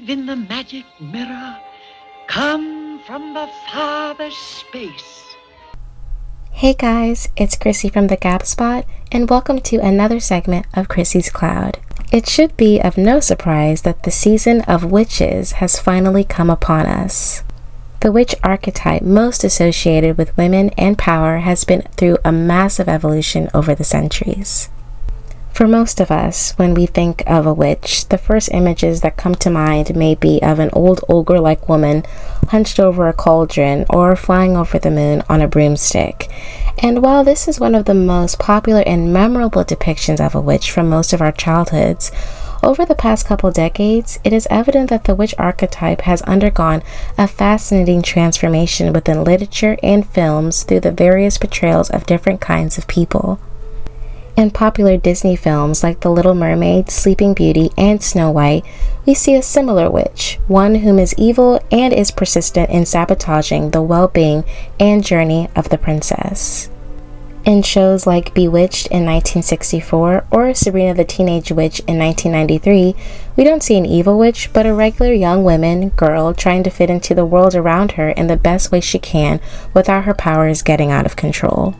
believe in the magic mirror come from the farthest space. Hey guys, it's Krissy from the Gap Spot, and welcome to another segment of Krissy's Kloud. It should be of no surprise that the season of witches has finally come upon us. The witch archetype most associated with women and power has been through a massive evolution over the centuries. For most of us, when we think of a witch, the first images that come to mind may be of an old ogre-like woman hunched over a cauldron or flying over the moon on a broomstick. And while this is one of the most popular and memorable depictions of a witch from most of our childhoods, over the past couple decades, it is evident that the witch archetype has undergone a fascinating transformation within literature and films through the various portrayals of different kinds of people. In popular Disney films like The Little Mermaid, Sleeping Beauty, and Snow White, we see a similar witch, one whom is evil and is persistent in sabotaging the well-being and journey of the princess. In shows like Bewitched in 1964 or Sabrina the Teenage Witch in 1993, we don't see an evil witch, but a regular young girl trying to fit into the world around her in the best way she can without her powers getting out of control.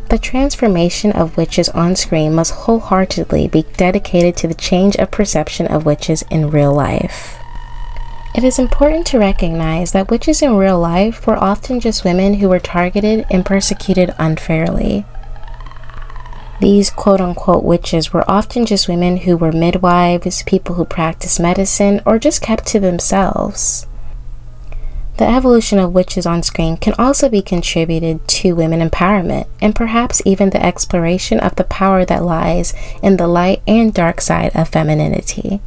The transformation of witches on screen must wholeheartedly be dedicated to the change of perception of witches in real life. It is important to recognize that witches in real life were often just women who were targeted and persecuted unfairly. These quote-unquote witches were often just women who were midwives, people who practiced medicine, or just kept to themselves. The evolution of witches on screen can also be contributed to women empowerment, and perhaps even the exploration of the power that lies in the light and dark side of femininity.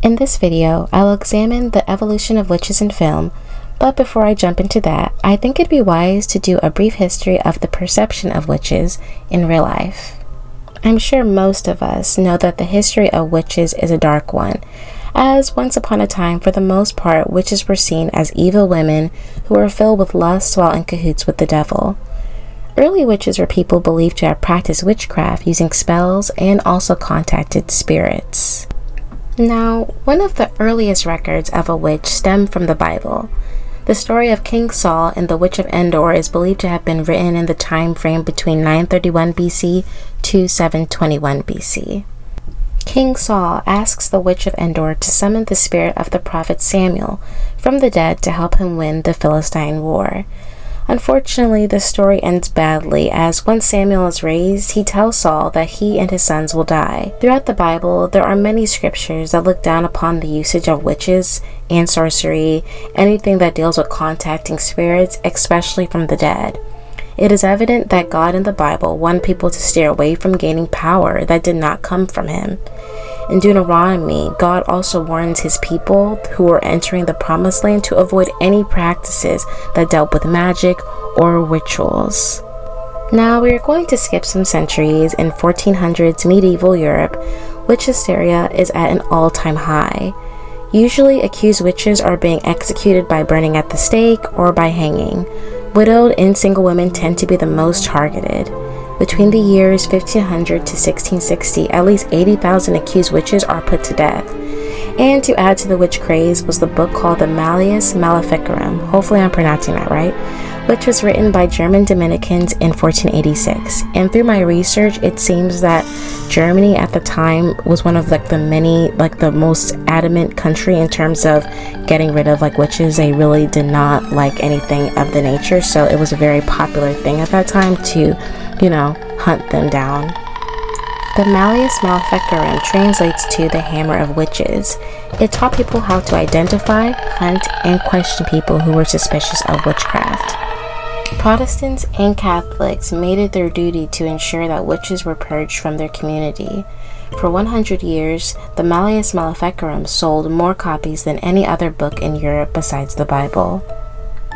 In this video, I'll examine the evolution of witches in film, but before I jump into that, I think it'd be wise to do a brief history of the perception of witches in real life. I'm sure most of us know that the history of witches is a dark one, as once upon a time, for the most part, witches were seen as evil women who were filled with lust while in cahoots with the devil. Early witches were people believed to have practiced witchcraft using spells and also contacted spirits. Now, one of the earliest records of a witch stemmed from the Bible. The story of King Saul and the Witch of Endor is believed to have been written in the time frame between 931 BC to 721 BC. King Saul asks the Witch of Endor to summon the spirit of the prophet Samuel from the dead to help him win the Philistine war. Unfortunately, the story ends badly, as once Samuel is raised, he tells Saul that he and his sons will die. Throughout the Bible, there are many scriptures that look down upon the usage of witches and sorcery, anything that deals with contacting spirits, especially from the dead. It is evident that God in the Bible wanted people to steer away from gaining power that did not come from him. In Deuteronomy, God also warns his people who are entering the promised land to avoid any practices that dealt with magic or rituals. Now we are going to skip some centuries. In 1400s medieval Europe, witch hysteria is at an all-time high. Usually accused witches are being executed by burning at the stake or by hanging. Widowed and single women tend to be the most targeted. Between the years 1500 to 1660, at least 80,000 accused witches are put to death. And to add to the witch craze was the book called the Malleus Maleficarum, hopefully I'm pronouncing that right, which was written by German Dominicans in 1486. And through my research, it seems that Germany at the time was one of the most adamant country in terms of getting rid of witches. They really did not like anything of the nature, so it was a very popular thing at that time to, hunt them down. The Malleus Maleficarum translates to the Hammer of Witches. It taught people how to identify, hunt, and question people who were suspicious of witchcraft. Protestants and Catholics made it their duty to ensure that witches were purged from their community. For 100 years, the Malleus Maleficarum sold more copies than any other book in Europe besides the Bible.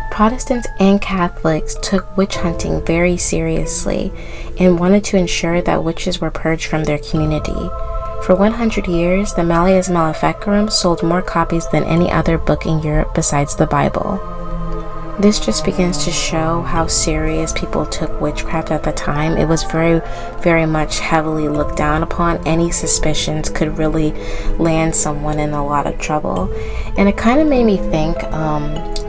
Protestants and Catholics took witch hunting very seriously and wanted to ensure that witches were purged from their community. For 100 years, the Malleus Maleficarum sold more copies than any other book in Europe besides the Bible. This just begins to show how serious people took witchcraft at the time. It was very, very much heavily looked down upon. Any suspicions could really land someone in a lot of trouble. And it kind of made me think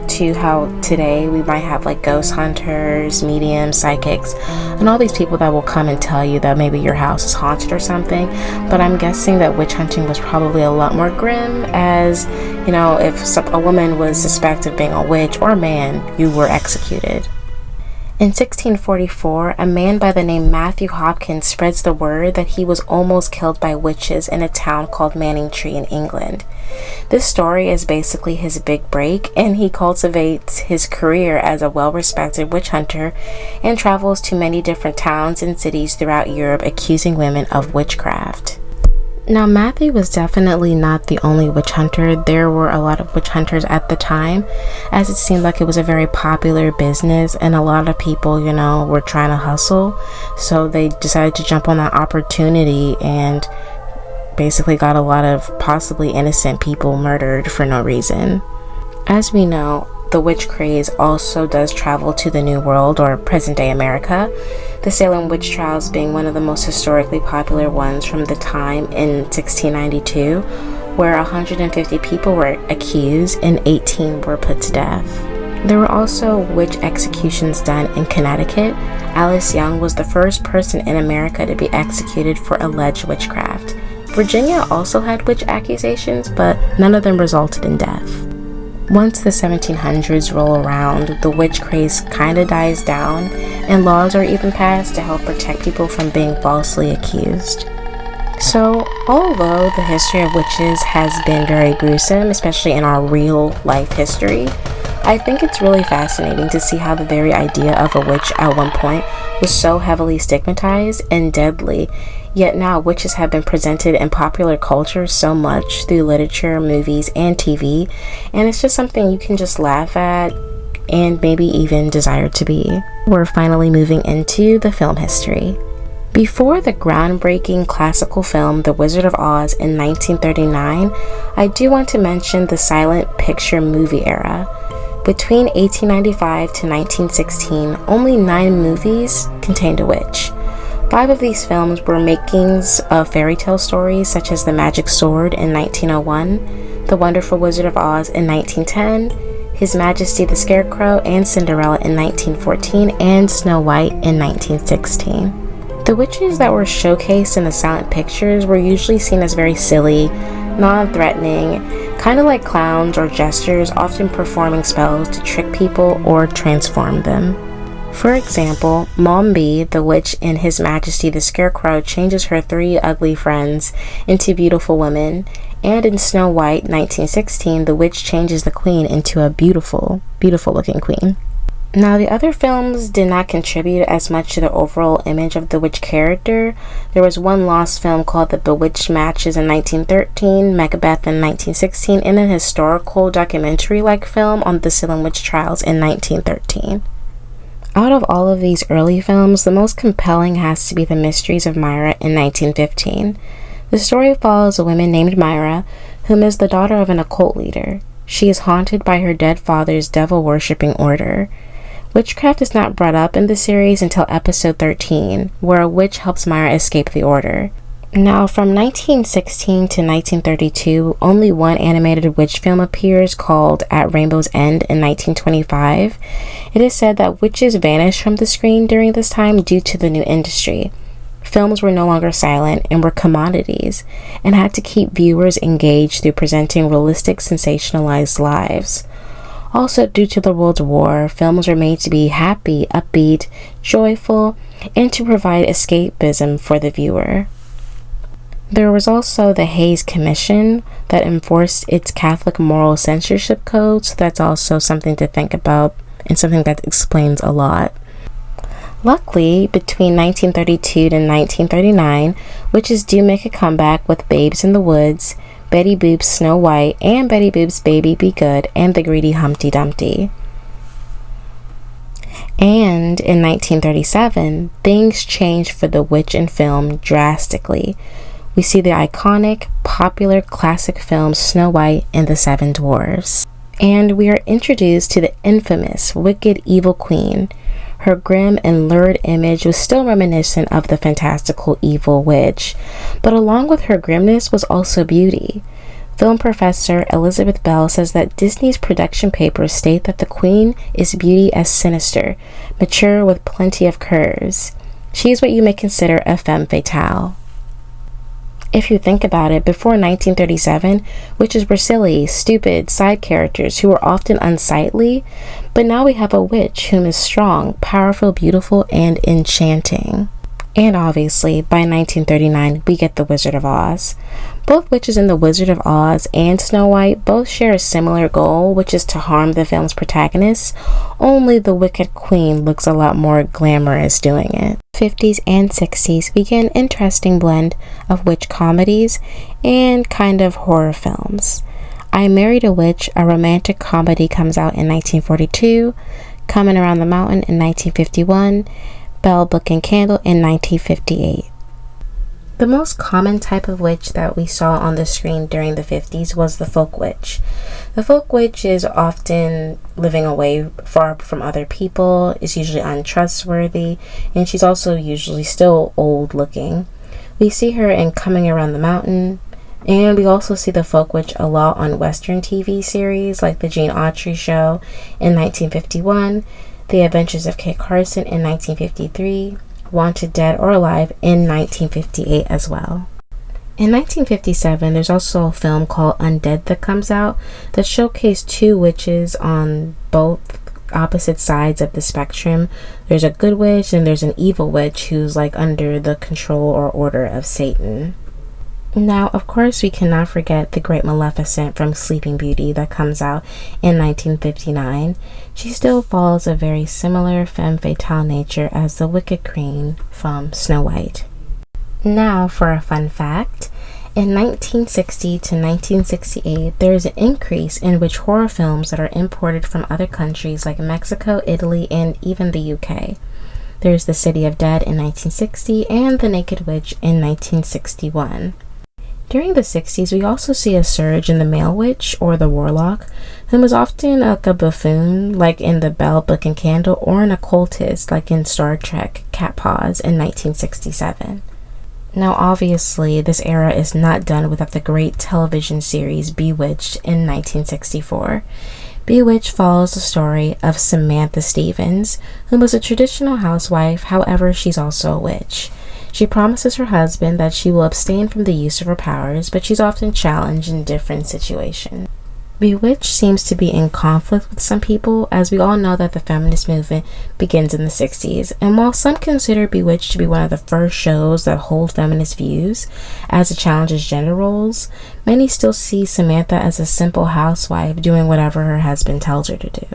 to how today we might have like ghost hunters, mediums, psychics, and all these people that will come and tell you that maybe your house is haunted or something. But I'm guessing that witch hunting was probably a lot more grim, as you know, if a woman was suspected of being a witch, or a man, you were executed. In 1644, a man by the name Matthew Hopkins spreads the word that he was almost killed by witches in a town called Manningtree in England. This story is basically his big break, and he cultivates his career as a well-respected witch hunter and travels to many different towns and cities throughout Europe accusing women of witchcraft. Now, Matthew was definitely not the only witch hunter. There were a lot of witch hunters at the time, as it seemed like it was a very popular business and a lot of people, you know, were trying to hustle. So they decided to jump on that opportunity and basically got a lot of possibly innocent people murdered for no reason. As we know, the witch craze also does travel to the New World, or present-day America, the Salem witch trials being one of the most historically popular ones from the time in 1692, where 150 people were accused and 18 were put to death. There were also witch executions done in Connecticut. Alice Young was the first person in America to be executed for alleged witchcraft. Virginia also had witch accusations, but none of them resulted in death. Once the 1700s roll around, the witch craze kinda dies down, and laws are even passed to help protect people from being falsely accused. So, although the history of witches has been very gruesome, especially in our real life history, I think it's really fascinating to see how the very idea of a witch at one point was so heavily stigmatized and deadly, yet now witches have been presented in popular culture so much through literature, movies, and TV, and it's just something you can just laugh at and maybe even desire to be. We're finally moving into the film history. Before the groundbreaking classical film The Wizard of Oz in 1939, I do want to mention the silent picture movie era. Between 1895 to 1916, only 9 movies contained a witch. 5 of these films were makings of fairy tale stories such as The Magic Sword in 1901, The Wonderful Wizard of Oz in 1910, His Majesty the Scarecrow and Cinderella in 1914, and Snow White in 1916. The witches that were showcased in the silent pictures were usually seen as very silly, non-threatening, kind of like clowns or jesters, often performing spells to trick people or transform them. For example, Mombi, the witch in His Majesty the Scarecrow, changes her 3 ugly friends into beautiful women, and in Snow White 1916, the witch changes the queen into a beautiful, beautiful looking queen. Now, the other films did not contribute as much to the overall image of the witch character. There was one lost film called The Bewitched Matches in 1913, Macbeth in 1916, and an historical documentary-like film on the Salem witch trials in 1913. Out of all of these early films, the most compelling has to be The Mysteries of Myra in 1915. The story follows a woman named Myra, whom is the daughter of an occult leader. She is haunted by her dead father's devil-worshipping order. Witchcraft is not brought up in the series until episode 13, where a witch helps Myra escape the order. Now, from 1916 to 1932, only one animated witch film appears called At Rainbow's End in 1925. It is said that witches vanished from the screen during this time due to the new industry. Films were no longer silent and were commodities, and had to keep viewers engaged through presenting realistic, sensationalized lives. Also, due to the World War, films were made to be happy, upbeat, joyful, and to provide escapism for the viewer. There was also the Hays Commission that enforced its Catholic moral censorship code, so that's also something to think about and something that explains a lot. Luckily, between 1932 to 1939, witches do make a comeback with Babes in the Woods, Betty Boop's Snow White, and Betty Boop's Baby Be Good, and The Greedy Humpty Dumpty. And in 1937, things changed for the witch in film drastically. We see the iconic, popular classic film Snow White and the Seven Dwarfs. And we are introduced to the infamous wicked evil queen. Her grim and lurid image was still reminiscent of the fantastical evil witch, but along with her grimness was also beauty. Film professor Elizabeth Bell says that Disney's production papers state that the queen is beauty as sinister, mature with plenty of curves. She is what you may consider a femme fatale. If you think about it, before 1937, witches were silly, stupid side characters who were often unsightly, but now we have a witch whom is strong, powerful, beautiful, and enchanting. And obviously, by 1939, we get The Wizard of Oz. Both witches in The Wizard of Oz and Snow White both share a similar goal, which is to harm the film's protagonists, only the Wicked Queen looks a lot more glamorous doing it. 50s and 60s, we get an interesting blend of witch comedies and kind of horror films. I Married a Witch, a romantic comedy, comes out in 1942, Coming Around the Mountain in 1951, Bell, Book and Candle in 1958. The most common type of witch that we saw on the screen during the 50s was the folk witch. The folk witch is often living away far from other people, is usually untrustworthy, and she's also usually still old looking. We see her in Coming Around the Mountain, and we also see the folk witch a lot on Western TV series like The Gene Autry Show in 1951, The Adventures of Kit Carson in 1953, Wanted Dead or Alive in 1958 as well. In 1957, there's also a film called Undead that comes out that showcased two witches on both opposite sides of the spectrum. There's a good witch and there's an evil witch who's like under the control or order of Satan. Now, of course, we cannot forget the Great Maleficent from Sleeping Beauty that comes out in 1959. She still follows a very similar femme fatale nature as the Wicked Queen from Snow White. Now, for a fun fact, in 1960 to 1968, there is an increase in witch horror films that are imported from other countries like Mexico, Italy, and even the UK. There's The City of Dead in 1960 and The Naked Witch in 1961. During the 60s, we also see a surge in the male witch, or the warlock, whom is often like a buffoon, like in The Bell, Book and Candle, or an occultist, like in Star Trek Cat Paws in 1967. Now, obviously, this era is not done without the great television series Bewitched in 1964. Bewitched follows the story of Samantha Stevens, who was a traditional housewife, however, she's also a witch. She promises her husband that she will abstain from the use of her powers, but she's often challenged in different situations. Bewitched seems to be in conflict with some people, as we all know that the feminist movement begins in the 60s, and while some consider Bewitched to be one of the first shows that hold feminist views, as it challenges gender roles, many still see Samantha as a simple housewife doing whatever her husband tells her to do.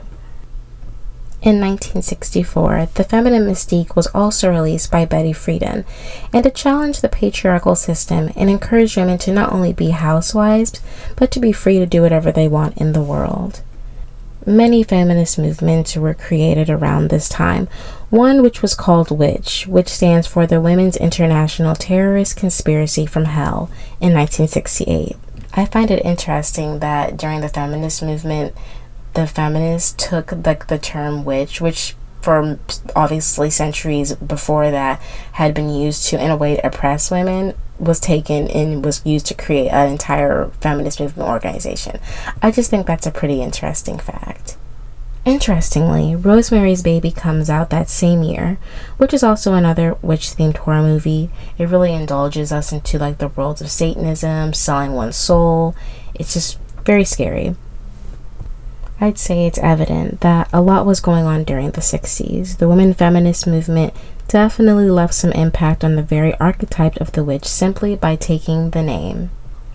In 1964, The Feminine Mystique was also released by Betty Friedan, and it challenged the patriarchal system and encouraged women to not only be housewives, but to be free to do whatever they want in the world. Many feminist movements were created around this time, one which was called WITCH, which stands for the Women's International Terrorist Conspiracy from Hell, in 1968. I find it interesting that during the feminist movement, the feminists took the term witch, which for obviously centuries before that had been used to in a way to oppress women, was taken and was used to create an entire feminist movement organization. I just think that's a pretty interesting fact. Interestingly, Rosemary's Baby comes out that same year, which is also another witch-themed horror movie. It really indulges us into like the worlds of Satanism, selling one's soul. It's just very scary. I'd say it's evident that a lot was going on during the 60s. The women feminist movement definitely left some impact on the very archetype of the witch simply by taking the name.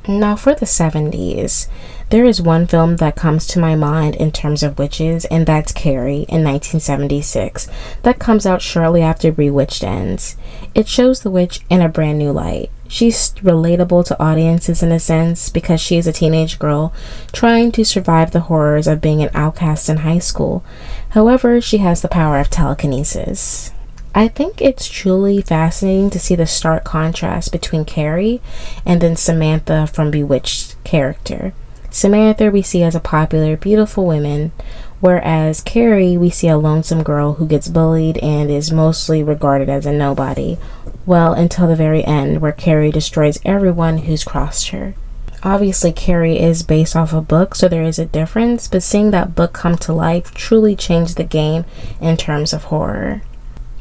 Now for the 70s, there is one film that comes to my mind in terms of witches, and that's Carrie in 1976. That comes out shortly after Bewitched ends. It shows the witch in a brand new light. She's relatable to audiences in a sense because she is a teenage girl trying to survive the horrors of being an outcast in high school. However, she has the power of telekinesis. I think it's truly fascinating to see the stark contrast between Carrie and then Samantha from Bewitched character. Samantha we see as a popular, beautiful woman, whereas Carrie we see a lonesome girl who gets bullied and is mostly regarded as a nobody. Well, until the very end, where Carrie destroys everyone who's crossed her. Obviously, Carrie is based off a book, so there is a difference, but seeing that book come to life truly changed the game in terms of horror.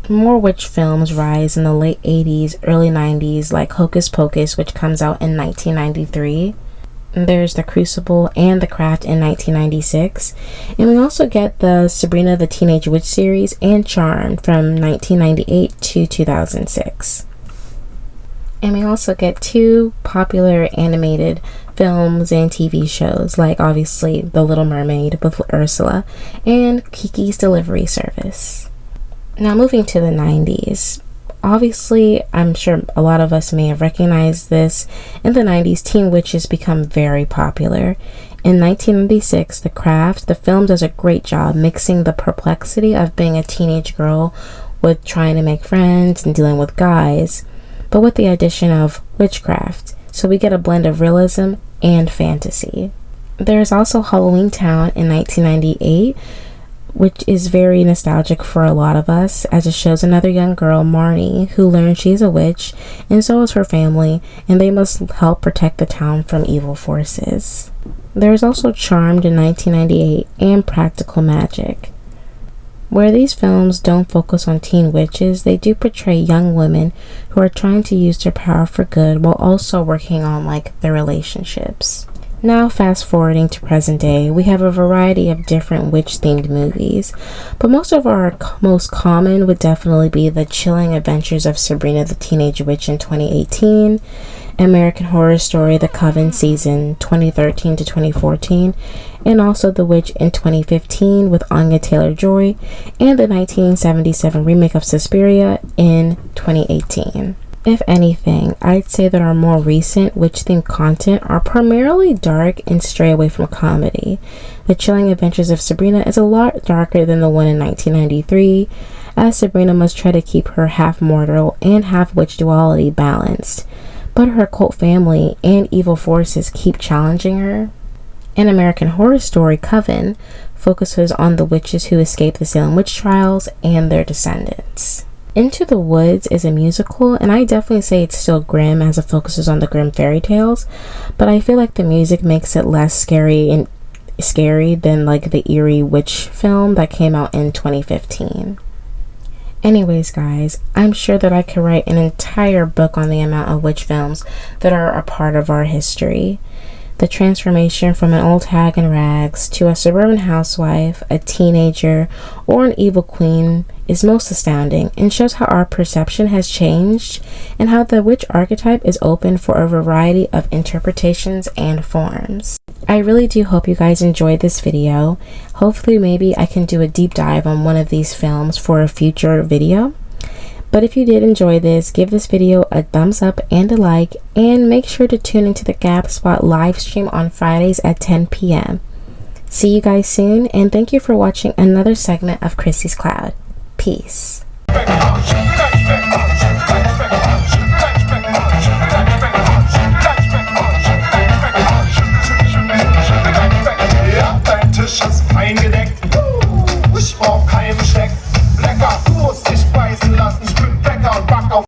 More witch films rise in the late 80s, early 90s, like Hocus Pocus, which comes out in 1993. There's The Crucible and The Craft in 1996. And we also get the Sabrina the Teenage Witch series and Charmed from 1998 to 2006. And we also get 2 popular animated films and TV shows, like obviously The Little Mermaid with Ursula and Kiki's Delivery Service. Now moving to the 90s. Obviously, I'm sure a lot of us may have recognized this. In the 90s, teen witches become very popular. In 1996, The Craft, the film does a great job mixing the perplexity of being a teenage girl with trying to make friends and dealing with guys, but with the addition of witchcraft. So we get a blend of realism and fantasy. There's also Halloween Town in 1998, which is very nostalgic for a lot of us, as it shows another young girl, Marnie, who learns she's a witch, and so is her family, and they must help protect the town from evil forces. There's also Charmed in 1998 and Practical Magic. Where these films don't focus on teen witches, they do portray young women who are trying to use their power for good while also working on their relationships. Now fast forwarding to present day, we have a variety of different witch-themed movies, but most of our most common would definitely be The Chilling Adventures of Sabrina the Teenage Witch in 2018, American Horror Story The Coven season 2013 to 2014, and also The Witch in 2015 with Anya Taylor-Joy, and the 1977 remake of Suspiria in 2018. If anything, I'd say that our more recent witch-themed content are primarily dark and stray away from comedy. The Chilling Adventures of Sabrina is a lot darker than the one in 1993, as Sabrina must try to keep her half-mortal and half-witch duality balanced, but her cult family and evil forces keep challenging her. An American Horror Story, Coven, focuses on the witches who escaped the Salem witch trials and their descendants. Into the Woods is a musical, and I definitely say it's still grim as it focuses on the grim fairy tales, but I feel like the music makes it less scary than the eerie witch film that came out in 2015. Anyways, guys, I'm sure that I could write an entire book on the amount of witch films that are a part of our history. The transformation from an old hag in rags to a suburban housewife, a teenager, or an evil queen is most astounding and shows how our perception has changed and how the witch archetype is open for a variety of interpretations and forms. I really do hope you guys enjoyed this video. Hopefully maybe I can do a deep dive on one of these films for a future video. But if you did enjoy this, give this video a thumbs up and a like, and make sure to tune into the Gap Spot live stream on Fridays at 10 p.m. See you guys soon, and thank you for watching another segment of Krissy's Kloud. Peace.